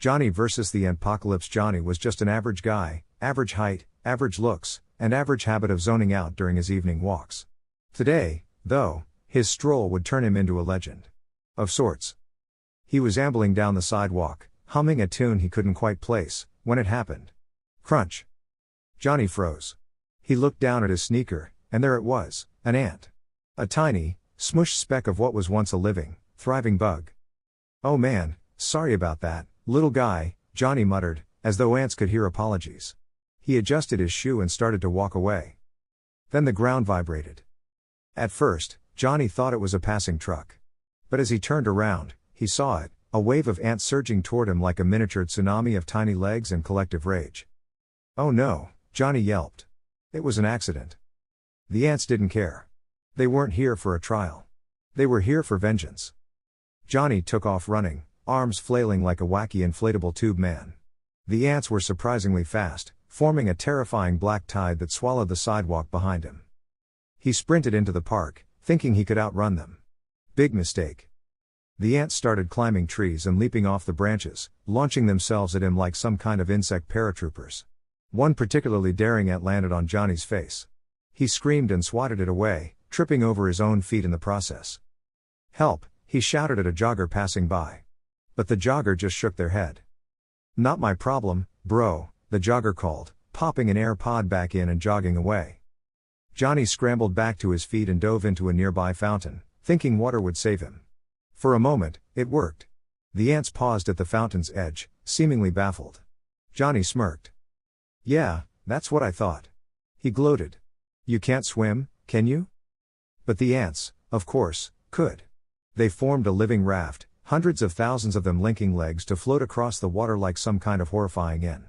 Johnny versus the Antpocalypse. Johnny was just an average guy, average height, average looks, and average habit of zoning out during his evening walks. Today, though, his stroll would turn him into a legend. Of sorts. He was ambling down the sidewalk, humming a tune he couldn't quite place, when it happened. Crunch. Johnny froze. He looked down at his sneaker, and there it was, an ant. A tiny, smushed speck of what was once a living, thriving bug. "Oh man, sorry about that, little guy," Johnny muttered, as though ants could hear apologies. He adjusted his shoe and started to walk away. Then the ground vibrated. At first, Johnny thought it was a passing truck. But as he turned around, he saw it, a wave of ants surging toward him like a miniature tsunami of tiny legs and collective rage. "Oh no," Johnny yelped. It was an accident. The ants didn't care. They weren't here for a trial. They were here for vengeance. Johnny took off running, arms flailing like a wacky inflatable tube man. The ants were surprisingly fast, forming a terrifying black tide that swallowed the sidewalk behind him. He sprinted into the park, thinking he could outrun them. Big mistake. The ants started climbing trees and leaping off the branches, launching themselves at him like some kind of insect paratroopers. One particularly daring ant landed on Johnny's face. He screamed and swatted it away, tripping over his own feet in the process. "Help," he shouted at a jogger passing by. But the jogger just shook their head. "Not my problem, bro," the jogger called, popping an AirPod back in and jogging away. Johnny scrambled back to his feet and dove into a nearby fountain, thinking water would save him. For a moment, it worked. The ants paused at the fountain's edge, seemingly baffled. Johnny smirked. "Yeah, that's what I thought." He gloated. "You can't swim, can you?" But the ants, of course, could. They formed a living raft, hundreds of thousands of them linking legs to float across the water like some kind of horrifying inn.